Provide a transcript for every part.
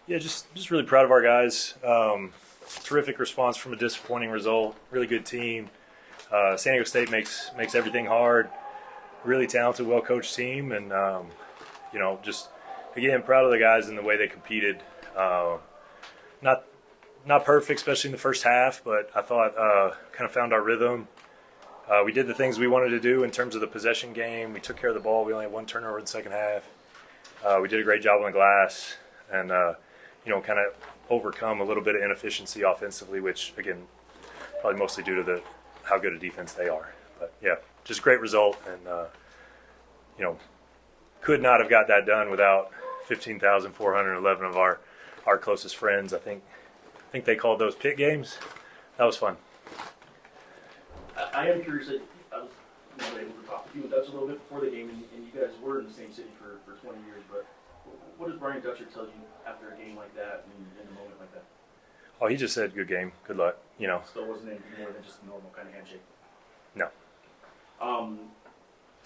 Yeah, just really proud of our guys. Terrific response from a disappointing result. Really good team. San Diego State makes everything hard. Really talented, well-coached team, and just again proud of the guys and the way they competed. Not perfect, especially in the first half, but I thought kind of found our rhythm. We did the things we wanted to do in terms of the possession game. We took care of the ball. We only had one turnover in the second half. We did a great job on the glass, and kind of overcome a little bit of inefficiency offensively, which again, probably mostly due to how good a defense they are. But yeah, just a great result, and could not have got that done without 15,411 of our closest friends. I think they called those pit games. That was fun. I am curious. I was not able to talk with you and Dutch a little bit before the game, and you guys were in the same city for 20 years. But what does Brian Dutcher tell you after a game like that and in a moment like that? Oh, he just said, "Good game, good luck." Still wasn't anything more than just a normal kind of handshake. No.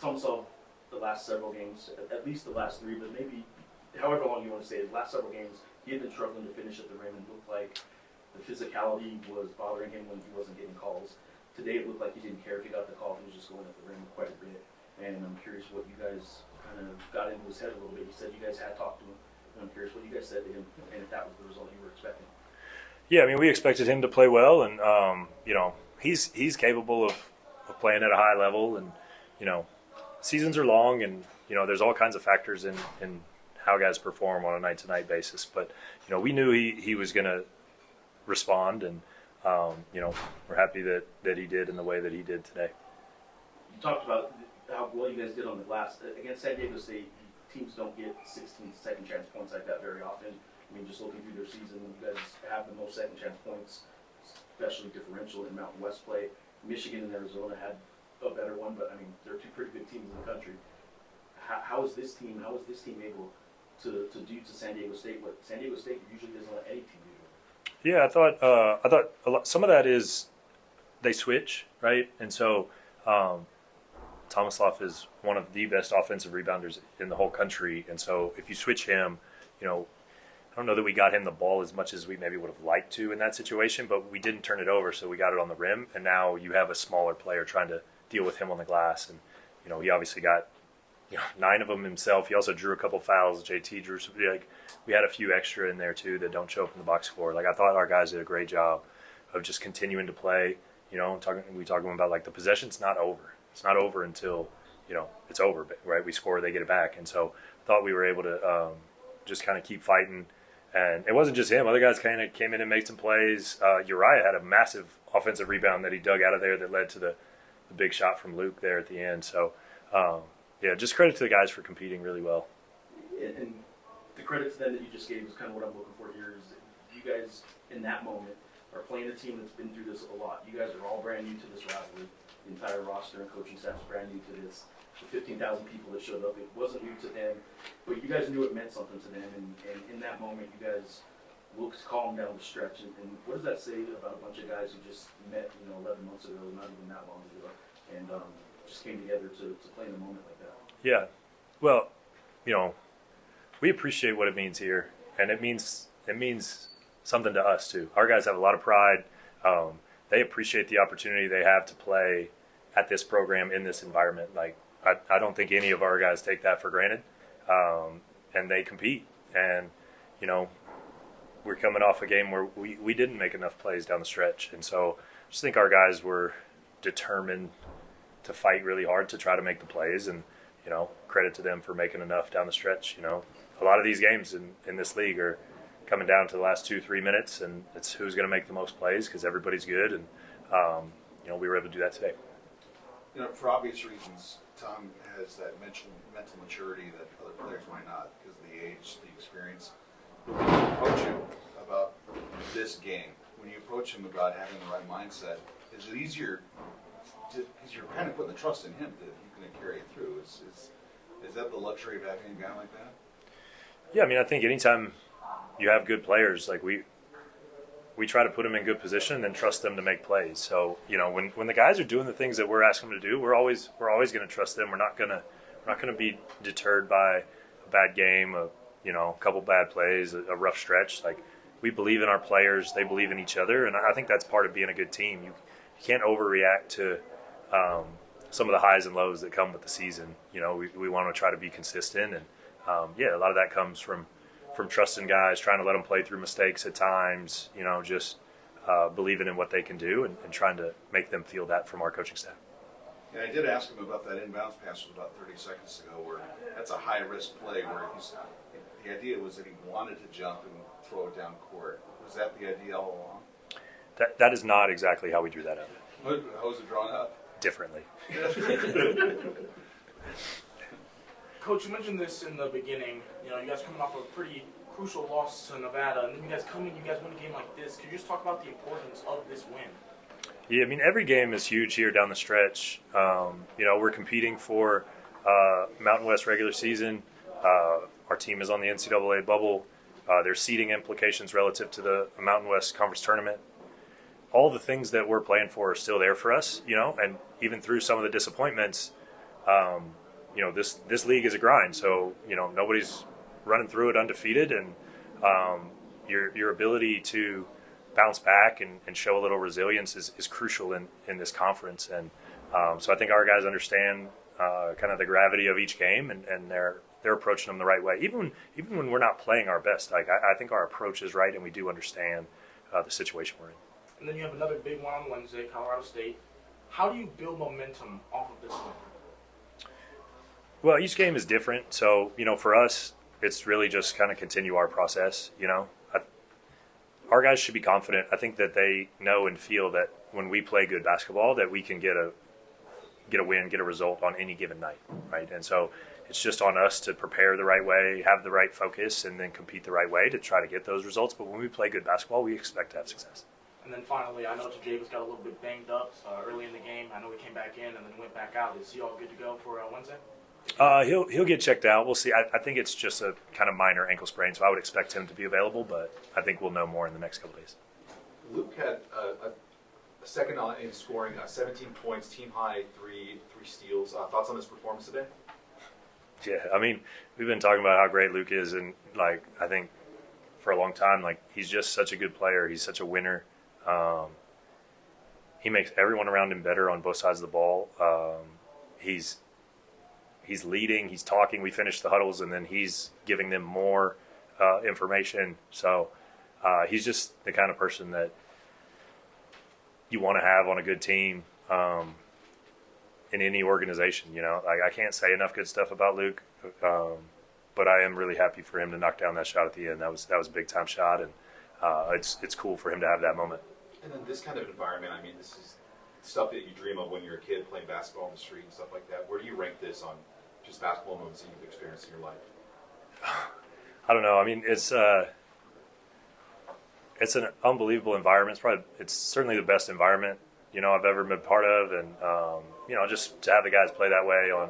Tomislav, the last several games, at least the last three, but maybe however long you want to say it, the last several games, he had been struggling to finish at the rim and looked like the physicality was bothering him when he wasn't getting calls. Today it looked like he didn't care if he got the call, he was just going at the rim quite a bit. And I'm curious what you guys kind of got into his head a little bit. He said you guys had talked to him, and I'm curious what you guys said to him and if that was the result you were expecting. Yeah, I mean, we expected him to play well, and he's capable of playing at a high level, and seasons are long, and there's all kinds of factors in how guys perform on a night-to-night basis. But we knew he was going to respond, and we're happy that he did in the way that he did today. You talked about how well you guys did on the glass against San Diego State. Teams don't get 16 second chance points like that very often. I mean, just looking through their season, you guys have the most second chance points, especially differential in Mountain West play. Michigan and Arizona had a better one, but I mean, they're two pretty good teams in the country. How is this team able to do to San Diego State what San Diego State usually doesn't let any team do? Yeah, I thought some of that is they switch, right? And so Tomislav is one of the best offensive rebounders in the whole country, and so if you switch him, I don't know that we got him the ball as much as we maybe would have liked to in that situation, but we didn't turn it over, so we got it on the rim, and now you have a smaller player trying to deal with him on the glass, and he obviously got 9 of them himself. He also drew a couple fouls. JT drew some. We had a few extra in there too that don't show up in the box score. I thought our guys did a great job of just continuing to play. We talking about the possession's not over. It's not over until it's over, right? We score, they get it back, and so I thought we were able to just kind of keep fighting. And it wasn't just him. Other guys kind of came in and made some plays. Uriah had a massive offensive rebound that he dug out of there that led to the big shot from Luke there at the end. So, just credit to the guys for competing really well. And the credit to them that you just gave is kind of what I'm looking for here is you guys, in that moment, are playing a team that's been through this a lot. You guys are all brand new to this rivalry. The entire roster and coaching staff is brand new to this. The 15,000 people that showed up, it wasn't new to them, but you guys knew it meant something to them, and in that moment, you guys looked calm down the stretch, and what does that say about a bunch of guys who just met, 11 months ago, not even that long ago, and just came together to play in a moment like that? Yeah, well, we appreciate what it means here, and it means something to us too. Our guys have a lot of pride. They appreciate the opportunity they have to play at this program in this environment. I don't think any of our guys take that for granted, and they compete. And, we're coming off a game where we didn't make enough plays down the stretch. And so I just think our guys were determined to fight really hard to try to make the plays. And, credit to them for making enough down the stretch. A lot of these games in this league are coming down to the last 2-3 minutes, and it's who's going to make the most plays because everybody's good. And, we were able to do that today. For obvious reasons, Tom has that mental maturity that other players might not because of the age, the experience. But when you approach him about this game, when you approach him about having the right mindset, is it easier because you're kind of putting the trust in him that he's going to carry it through? Is that the luxury of having a guy like that? Yeah, I mean, I think anytime you have good players, we try to put them in good position and then trust them to make plays. So, when the guys are doing the things that we're asking them to do, we're always going to trust them. We're not going to be deterred by a bad game, a a couple bad plays, a rough stretch. Like, we believe in our players, they believe in each other, and I think that's part of being a good team. You can't overreact to some of the highs and lows that come with the season. We want to try to be consistent, and a lot of that comes from trusting guys, trying to let them play through mistakes at times, just believing in what they can do and trying to make them feel that from our coaching staff. And I did ask him about that inbounds pass about 30 seconds ago, where that's a high-risk play where the idea was that he wanted to jump and throw it down court. Was that the idea all along? That is not exactly how we drew that up. How was it drawn up? Differently. Coach, you mentioned this in the beginning. You guys coming off a pretty crucial loss to Nevada, and then you guys win a game like this. Could you just talk about the importance of this win? Yeah, I mean, every game is huge here down the stretch. We're competing for Mountain West regular season. Our team is on the NCAA bubble. There's seeding implications relative to the Mountain West Conference tournament. All the things that we're playing for are still there for us, and even through some of the disappointments, this league is a grind. So, nobody's running through it undefeated, and your ability to bounce back and show a little resilience is crucial in this conference. And so I think our guys understand kind of the gravity of each game, and they're approaching them the right way. Even when we're not playing our best, like I think our approach is right, and we do understand the situation we're in. And then you have another big one on Wednesday, Colorado State. How do you build momentum off of this win? Well, each game is different. So, for us, it's really just kind of continue our process. Our guys should be confident. I think that they know and feel that when we play good basketball, that we can get a win, get a result on any given night, right? And so it's just on us to prepare the right way, have the right focus, and then compete the right way to try to get those results. But when we play good basketball, we expect to have success. And then finally, I know Javis got a little bit banged up early in the game. I know he came back in and then went back out. Is he all good to go for Wednesday? He'll get checked out. We'll see. I think it's just a kind of minor ankle sprain, so I would expect him to be available, but I think we'll know more in the next couple days. Luke had a second in scoring, 17 points, team high, three steals. Thoughts on his performance today? Yeah, I mean, we've been talking about how great Luke is, and I think for a long time, he's just such a good player. He's such a winner. He makes everyone around him better on both sides of the ball. He's leading, he's talking. We finish the huddles, and then he's giving them more information. So he's just the kind of person that you want to have on a good team in any organization. I can't say enough good stuff about Luke, but I am really happy for him to knock down that shot at the end. That was a big time shot, and it's cool for him to have that moment. And then this kind of environment, I mean, this is stuff that you dream of when you're a kid playing basketball on the street and stuff like that. Where do you rank this on just basketball moments that you've experienced in your life? I don't know. I mean, it's an unbelievable environment. It's certainly the best environment I've ever been part of, and just to have the guys play that way on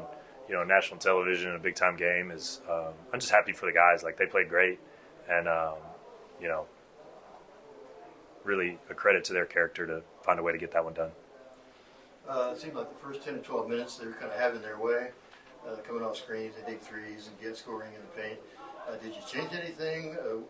national television in a big time game is I'm just happy for the guys. They played great, and really a credit to their character to find a way to get that one done. It seemed like the first 10 to 12 minutes they were kind of having their way, coming off screens, they dig threes and scoring in the paint. Did you change anything, or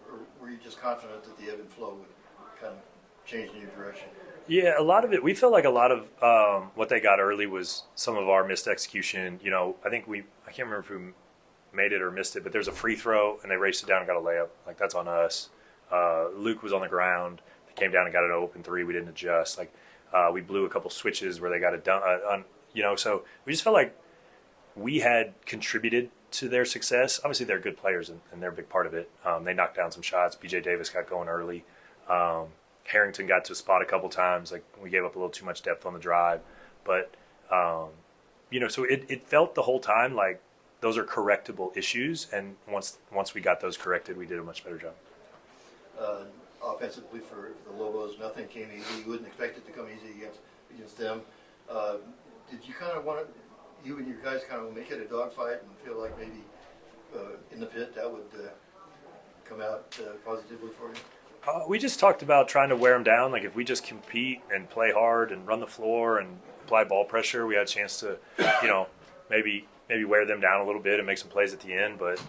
were you just confident that the ebb and flow would kind of change in your direction? Yeah, a lot of it. We felt like a lot of what they got early was some of our missed execution. I think I can't remember who made it or missed it, but there's a free throw and they raced it down and got a layup. That's on us. Luke was on the ground. They came down and got an open three. We didn't adjust. We blew a couple switches where they got it done. So we just felt like we had contributed to their success. Obviously, they're good players and they're a big part of it. They knocked down some shots. BJ Davis got going early. Harrington got to a spot a couple times. We gave up a little too much depth on the drive. But, so it felt the whole time like those are correctable issues. And once we got those corrected, we did a much better job. Offensively for the Lobos, nothing came easy. You wouldn't expect it to come easy against them. Did you kind of want to, you and your guys kind of make it a dogfight and feel like maybe in the pit that would come out positively for you? We just talked about trying to wear them down. If we just compete and play hard and run the floor and apply ball pressure, we had a chance to, maybe wear them down a little bit and make some plays at the end. But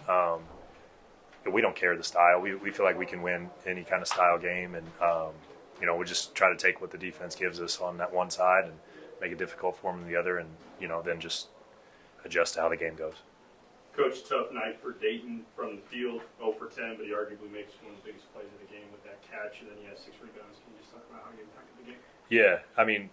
we don't care the style. We feel like we can win any kind of style game, and we just try to take what the defense gives us on that one side and make it difficult for them on the other, and then just adjust to how the game goes. Coach, tough night for Dayton from the field, 0 for 10, but he arguably makes one of the biggest plays of the game with that catch, and then he has 6 rebounds. Can you just talk about how he impacted the game? Yeah, I mean,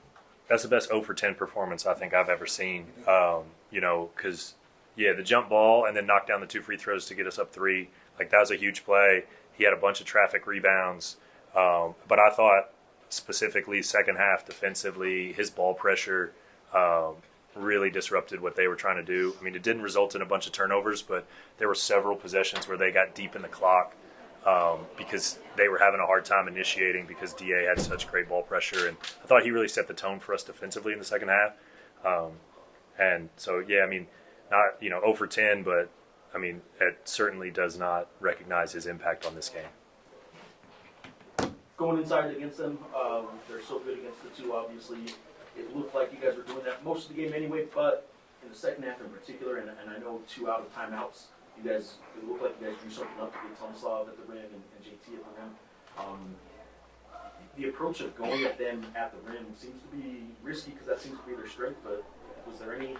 that's the best 0 for 10 performance I think I've ever seen. Because the jump ball and then knock down the 2 free throws to get us up 3. Like, that was a huge play. He had a bunch of traffic rebounds. But I thought specifically second half defensively, his ball pressure really disrupted what they were trying to do. I mean, it didn't result in a bunch of turnovers, but there were several possessions where they got deep in the clock because they were having a hard time initiating because DA had such great ball pressure. And I thought he really set the tone for us defensively in the second half. And so, I mean, not 0 for 10, but I mean, it certainly does not recognize his impact on this game. Going inside against them, they're so good against the 2, obviously. It looked like you guys were doing that most of the game anyway, but in the second half in particular, and I know 2 out of timeouts, it looked like you guys drew something up to get Tomislav at the rim and JT at the rim. The approach of going at them at the rim seems to be risky because that seems to be their strength, but was there any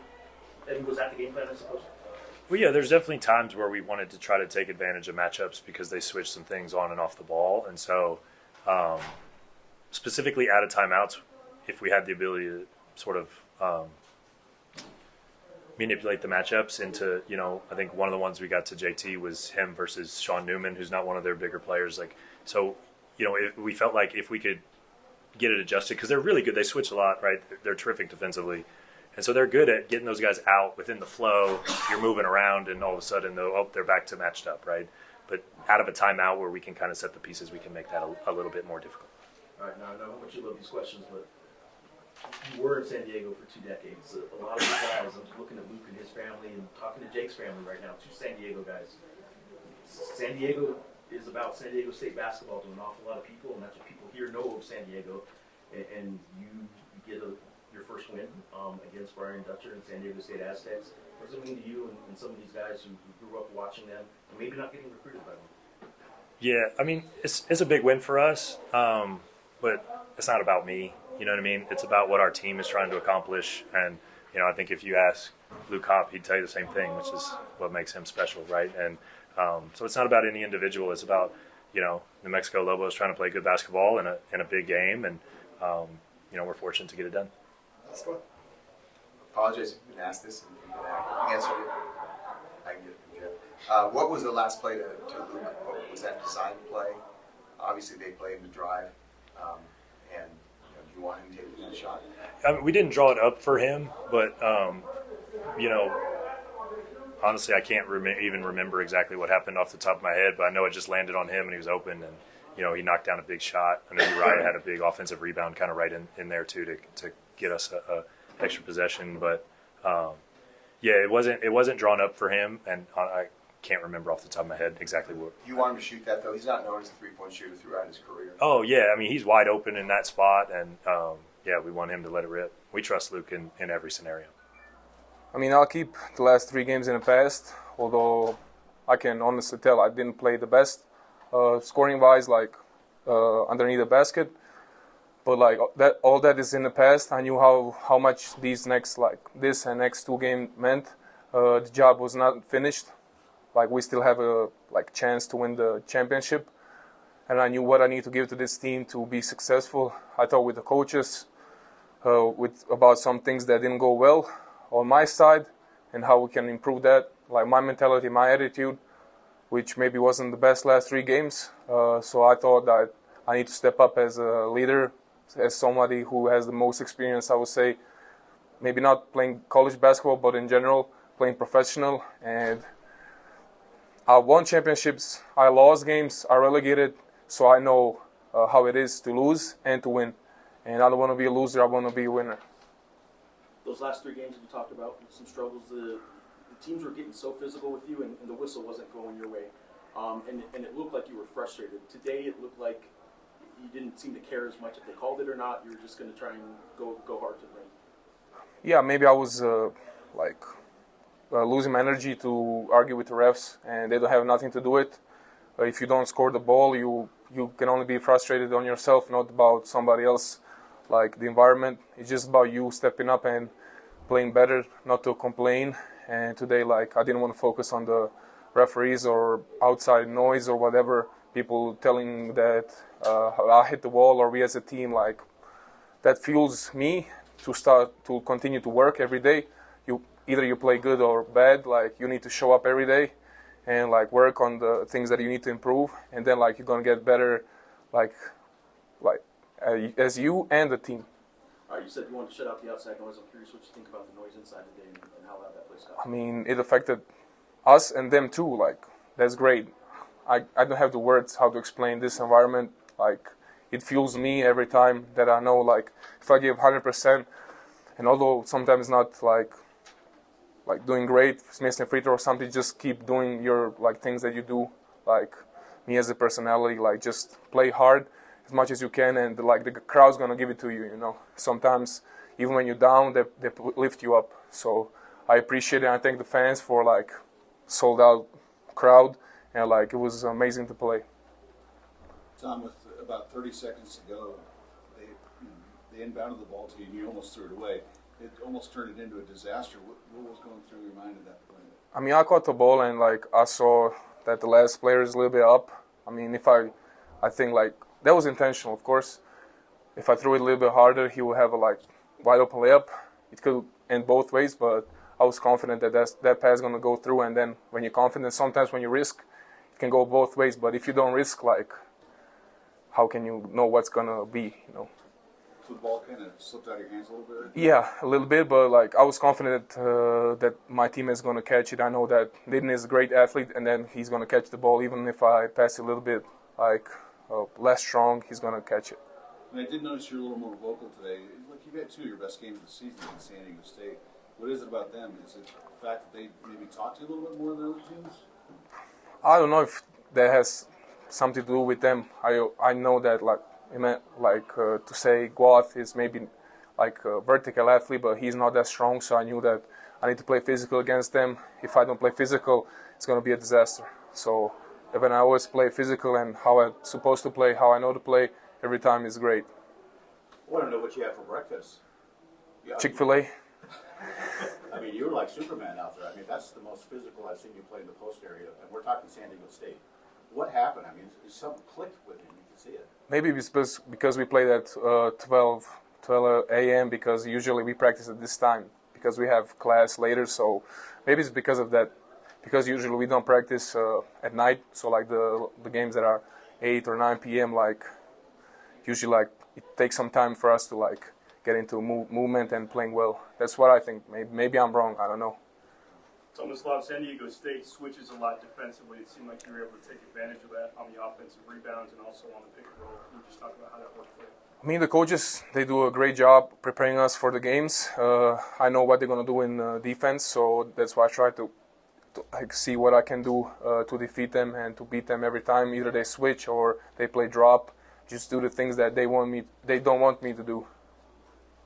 was that the game plan, I suppose? Well, yeah, there's definitely times where we wanted to try to take advantage of matchups because they switched some things on and off the ball. And so specifically out of timeouts, if we had the ability to sort of manipulate the matchups into, I think one of the ones we got to JT was him versus Sean Newman, who's not one of their bigger players. We felt like if we could get it adjusted, because they're really good. They switch a lot, right? They're terrific defensively. And so they're good at getting those guys out within the flow. You're moving around, and all of a sudden, they're back to matched up, right? But out of a timeout where we can kind of set the pieces, we can make that a little bit more difficult. All right, now I know how much you love these questions, but you were in San Diego for 2 decades. A lot of the guys, I'm looking at Luke and his family and talking to Jake's family right now, 2 San Diego guys. San Diego is about San Diego State basketball to an awful lot of people, and that's what people here know of San Diego. And you get your first win against Brian Dutcher and San Diego State Aztecs. What does it mean to you and some of these guys who grew up watching them and maybe not getting recruited by them? Yeah, I mean, it's a big win for us, but it's not about me. You know what I mean? It's about what our team is trying to accomplish. And, I think if you ask Luke Haupt, he'd tell you the same thing, which is what makes him special, right? And so it's not about any individual. It's about, New Mexico Lobo is trying to play good basketball in a big game, and, we're fortunate to get it done. Let's go. Apologize if you've been asked this and you can answer it. I can get it from Geoff. What was the last play to Luke? What was that design play? Obviously, they played him to drive, and do you want him to take that shot? I mean, we didn't draw it up for him, but honestly, I can't even remember exactly what happened off the top of my head. But I know it just landed on him, and he was open, and he knocked down a big shot. I know Uriah had a big offensive rebound, kind of right in there too to get us a extra possession. But it wasn't drawn up for him, and I can't remember off the top of my head exactly what. You want him to shoot that though? He's not known as a 3-point shooter throughout his career. Oh yeah, I mean he's wide open in that spot, and we want him to let it rip. We trust Luke in every scenario. I mean, I'll keep the last 3 games in the past, although I can honestly tell I didn't play the best scoring-wise, underneath the basket. But all that is in the past. I knew how much this and next 2 games meant. The job was not finished. We still have a chance to win the championship, and I knew what I need to give to this team to be successful. I talked with the coaches about some things that didn't go well on my side and how we can improve that. My mentality, my attitude, which maybe wasn't the best last 3 games. So I thought that I need to step up as a leader, as somebody who has the most experience, I would say. Maybe not playing college basketball, but in general, playing professional. And I won championships, I lost games, I relegated, so I know how it is to lose and to win. And I don't want to be a loser, I want to be a winner. Those last 3 games that you talked about, some struggles, the teams were getting so physical with you, and the whistle wasn't going your way. And it looked like you were frustrated. Today it looked like you didn't seem to care as much if they called it or not. You were just going to try and go hard to the ring. Yeah, maybe I was losing my energy to argue with the refs, and they don't have nothing to do with it. if you don't score the ball, you can only be frustrated on yourself, not about somebody else. Like the environment, it's just about you stepping up and playing better, not to complain. And today, like, I didn't want to focus on the referees or outside noise or whatever, people telling that I hit the wall or we as a team, like, that fuels me to continue to work every day. Either you play good or bad, like, you need to show up every day and, like, work on the things that you need to improve, and then, like, you're going to get better, like as you and the team. All right, you said you wanted to shut out the outside noise. I'm curious what you think about the noise inside today and how loud that place got. I mean, it affected us and them too. Like, that's great. I don't have the words how to explain this environment. Like, it fuels me every time that I know, like, if I give 100%, and although sometimes not like doing great, missing a free throw or something, just keep doing your, like, things that you do. Like, me as a personality, like, just play hard as much as you can, and like the crowd's gonna give it to you, you know. Sometimes even when you're down, they lift you up. So I appreciate it. I thank the fans for, like, sold out crowd, and, like, it was amazing to play. Tom, with about 30 seconds to go, they inbounded the ball to you and you almost threw it away. It almost turned it into a disaster. What was going through your mind at that point? I mean, I caught the ball and, like, I saw that the last player is a little bit up. I mean, I think, like, that was intentional, of course. If I threw it a little bit harder, he would have a, like, wide open layup. It could end both ways, but I was confident that that pass is going to go through. And then when you're confident, sometimes when you risk, it can go both ways. But if you don't risk, like, how can you know what's going to be, you know? So the ball kind of slipped out of your hands a little bit? Yeah, a little bit, but, like, I was confident that my team is going to catch it. I know that Dayton is a great athlete, and then he's going to catch the ball. Even if I pass it a little bit, like, less strong, he's going to catch it. And I did notice you're a little more vocal today. Look, you've had two of your best games of the season in San Diego State. What is it about them? Is it the fact that they maybe talk to you a little bit more than other teams? I don't know if that has something to do with them. I know that, like, to say Guath is maybe like a vertical athlete, but he's not that strong, so I knew that I need to play physical against them. If I don't play physical, it's going to be a disaster. So when I always play physical and how I'm supposed to play, how I know to play, every time is great. I want to know what you had for breakfast. Chick-fil-A. I mean, you were like Superman out there. I mean, that's the most physical I've seen you play in the post area, and we're talking San Diego State. What happened? I mean, something clicked with him. You can see it. Maybe it's because we played at 12 a.m. because usually we practice at this time because we have class later. So maybe it's because of that. Because usually we don't practice at night. So, like, the games that are 8 or 9 p.m. like usually, like, it takes some time for us to, like, get into movement and playing well. That's what I think. Maybe I'm wrong. I don't know. Tomislav, San Diego State switches a lot defensively. It seemed like you were able to take advantage of that on the offensive rebounds and also on the pick and roll. Can you just talk about how that worked for you? I mean, the coaches, they do a great job preparing us for the games. I know what they're going to do in defense, so that's why I try to like, see what I can do to defeat them and to beat them every time. Either they switch or they play drop. Just do the things that they don't want me to do.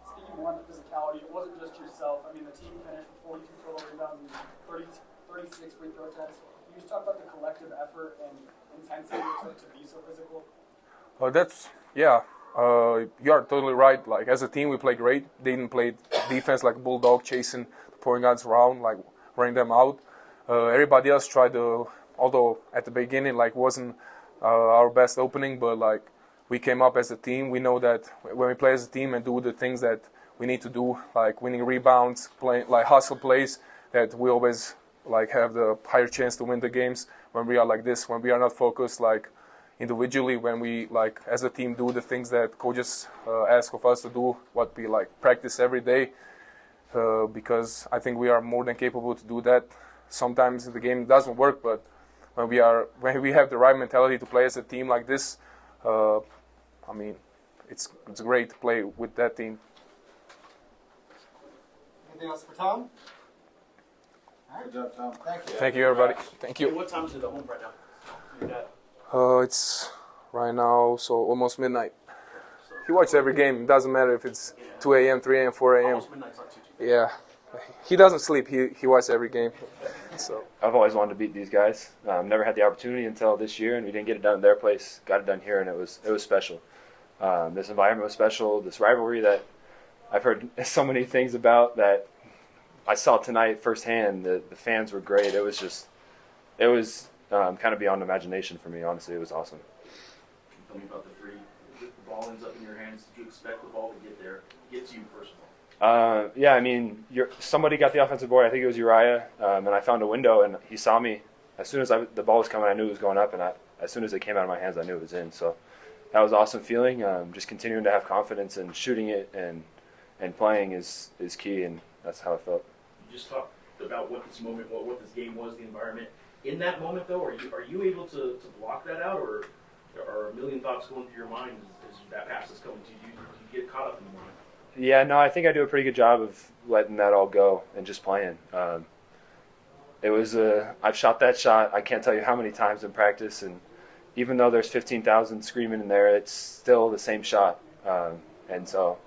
Speaking more on the physicality, it wasn't just yourself. I mean, the team finished with 42 total rebounds and 36 free throw attempts. Can you just talk about the collective effort and intensity to be so physical? You are totally right. Like, as a team, we played great. They didn't play defense like a bulldog, chasing the point guards around, like running them out. Everybody else tried to, although at the beginning, like, wasn't our best opening, but, like, we came up as a team. We know that when we play as a team and do the things that we need to do, like winning rebounds, playing like hustle plays, that we always like have the higher chance to win the games when we are like this, when we are not focused like individually, when we like as a team do the things that coaches ask of us to do, what we like practice every day, because I think we are more than capable to do that. Sometimes the game doesn't work, but when we have the right mentality to play as a team like this, I mean, it's great to play with that team. Anything else for Tom? Good job, Tom. Thank you. Thank you, everybody. Thank you. What time is it at home right now? Your dad? It's right now, so almost midnight. He watches every game. It doesn't matter if it's 2 a.m., 3 a.m., 4 a.m. Almost midnight's not too. Yeah, He doesn't sleep. He watches every game. So I've always wanted to beat these guys. Never had the opportunity until this year, and we didn't get it done at their place. Got it done here, and it was special. This environment was special. This rivalry that I've heard so many things about that I saw tonight firsthand. The fans were great. It was kind of beyond imagination for me. Honestly, it was awesome. Tell me about the three. The ball ends up in your hands. Did you expect the ball to get there? Get to you first of all. Yeah, I mean, somebody got the offensive board. I think it was Uriah, and I found a window, and he saw me. As soon as the ball was coming, I knew it was going up, and as soon as it came out of my hands, I knew it was in. So that was an awesome feeling. Just continuing to have confidence and shooting it and playing is key, and that's how I felt. You just talked about what this moment, what this game was, the environment. In that moment, though, are you able to block that out, or are a million thoughts going through your mind as that pass is coming to you? Do you get caught up in the moment? Yeah, no, I think I do a pretty good job of letting that all go and just playing. I've shot that shot, I can't tell you how many times in practice, and even though there's 15,000 screaming in there, it's still the same shot. And so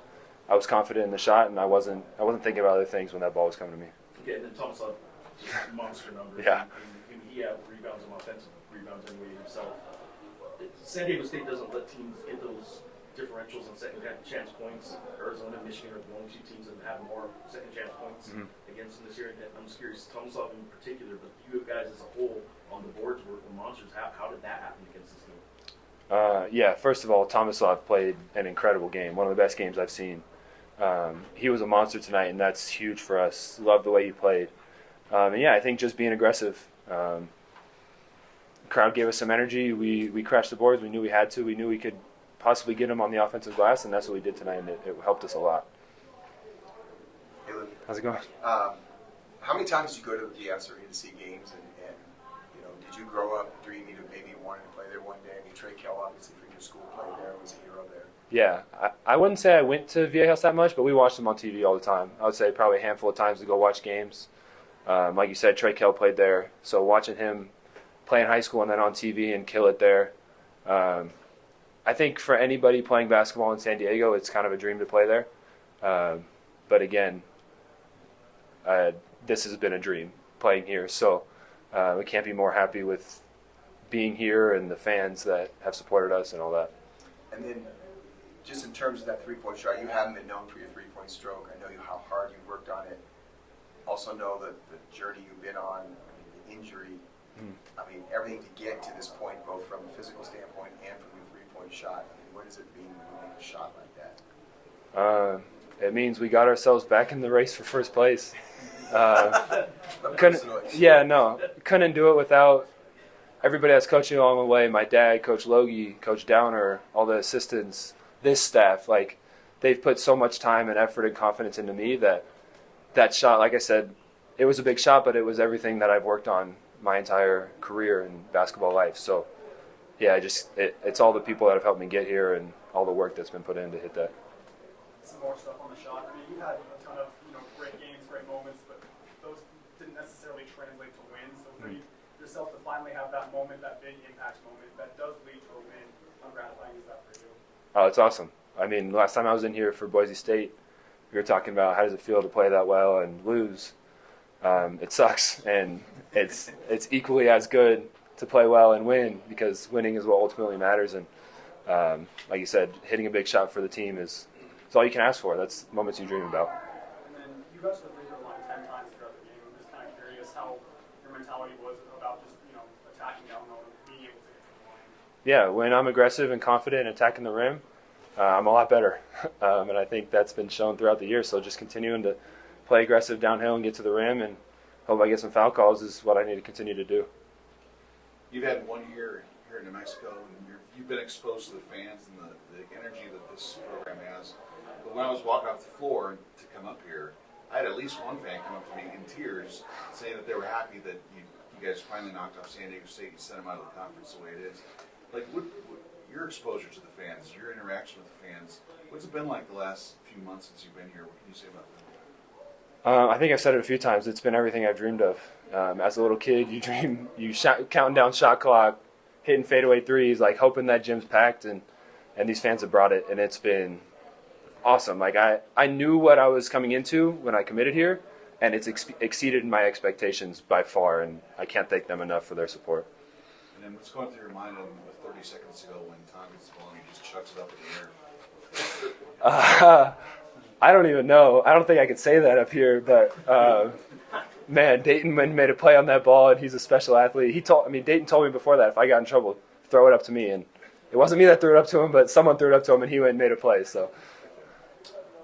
I was confident in the shot, and I wasn't thinking about other things when that ball was coming to me. Yeah, and then Tomislav, just monster numbers. Yeah. And he had rebounds and offensive rebounds anyway himself. San Diego State doesn't let teams get those differentials and second chance points. Arizona and Michigan are the only two teams that have more second chance points against them this year. And I'm just curious, Tomislav in particular, but you guys as a whole on the boards were monsters. How did that happen against this team? Yeah, first of all, Tomislav played an incredible game, one of the best games I've seen. He was a monster tonight, and that's huge for us. Loved the way he played. And yeah, I think just being aggressive. The crowd gave us some energy. We crashed the boards. We knew we had to. We knew we could possibly get him on the offensive glass, and that's what we did tonight, and it helped us a lot. Hey, Luke. How's it going? How many times did you go to the DFs Arena to see games, and did you grow up dreaming of maybe wanting to play there one day? I mean, Trey Kell, obviously, from your school, played there, was a hero there. Yeah, I wouldn't say I went to Viejas that much, but we watched them on TV all the time. I would say probably a handful of times to go watch games. Like you said, Trey Kell played there, so watching him play in high school and then on TV and kill it there. I think for anybody playing basketball in San Diego, it's kind of a dream to play there. But again, this has been a dream, playing here. So we can't be more happy with being here and the fans that have supported us and all that. And then just in terms of that three-point shot, you haven't been known for your three-point stroke. I know how hard you worked on it. Also know that the journey you've been on, the injury, I mean, everything to get to this point, both from a physical standpoint and from your three-point shot. I mean, what does it mean when you make a shot like that? It means we got ourselves back in the race for first place. Couldn't do it without everybody that's coaching along the way. My dad, Coach Logie, Coach Downer, all the assistants, this staff. Like, they've put so much time and effort and confidence into me that shot, like I said, it was a big shot, but it was everything that I've worked on my entire career and basketball life. So, yeah, it's all the people that have helped me get here and all the work that's been put in to hit that. Some more stuff on the shot. I mean, you had a ton of great games, great moments, but those didn't necessarily translate to wins. So for yourself to finally have that moment, that big impact moment, that does lead to a win, how gratifying is that for you? Oh, it's awesome. I mean, last time I was in here for Boise State, we were talking about how does it feel to play that well and lose. It sucks, and it's equally as good to play well and win, because winning is what ultimately matters. And like you said, hitting a big shot for the team is all you can ask for. That's moments you dream about. And then you got to the free throw line 10 times throughout the game. I'm just kind of curious how your mentality was about just attacking down low and being able to get to the line. Yeah, when I'm aggressive and confident and attacking the rim, I'm a lot better. And I think that's been shown throughout the year. So just continuing to play aggressive downhill and get to the rim and hope I get some foul calls is what I need to continue to do. You've had 1 year here in New Mexico, and you've been exposed to the fans and the energy that this program has. But when I was walking off the floor to come up here, I had at least one fan come up to me in tears saying that they were happy that you guys finally knocked off San Diego State and sent them out of the conference the way it is. Like, what your exposure to the fans, your interaction with the fans, what's it been like the last few months since you've been here? What can you say about that? I think I've said it a few times. It's been everything I've dreamed of. As a little kid, counting down shot clock, hitting fadeaway threes, like hoping that gym's packed, and these fans have brought it, and it's been awesome. Like I knew what I was coming into when I committed here, and it's exceeded my expectations by far, and I can't thank them enough for their support. And then what's going through your mind with 30 seconds to go when Tom gets the ball and he just chucks it up in the air? I don't even know. I don't think I could say that up here, but man, Dayton made a play on that ball, and he's a special athlete. Dayton told me before that if I got in trouble, throw it up to me, and it wasn't me that threw it up to him, but someone threw it up to him, and he went and made a play. So,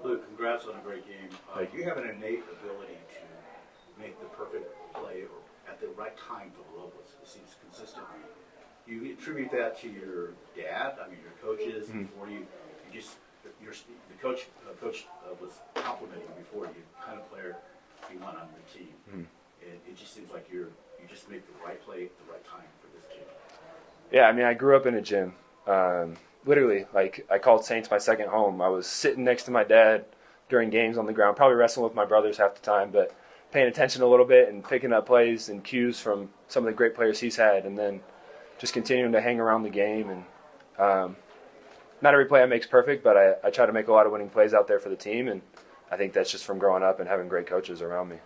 Luke, congrats on a great game. You have an innate ability to make the perfect play at the right time for the Lobos. It seems consistently. You attribute that to your dad, your coaches, before the coach was complimenting you before you kind of player you want on your team. It just seems like you just make the right play at the right time for this team. Yeah, I grew up in a gym. Literally, I called Saints my second home. I was sitting next to my dad during games on the ground, probably wrestling with my brothers half the time, but paying attention a little bit and picking up plays and cues from some of the great players he's had, and then just continuing to hang around the game. And not every play I make's perfect, but I try to make a lot of winning plays out there for the team, and I think that's just from growing up and having great coaches around me.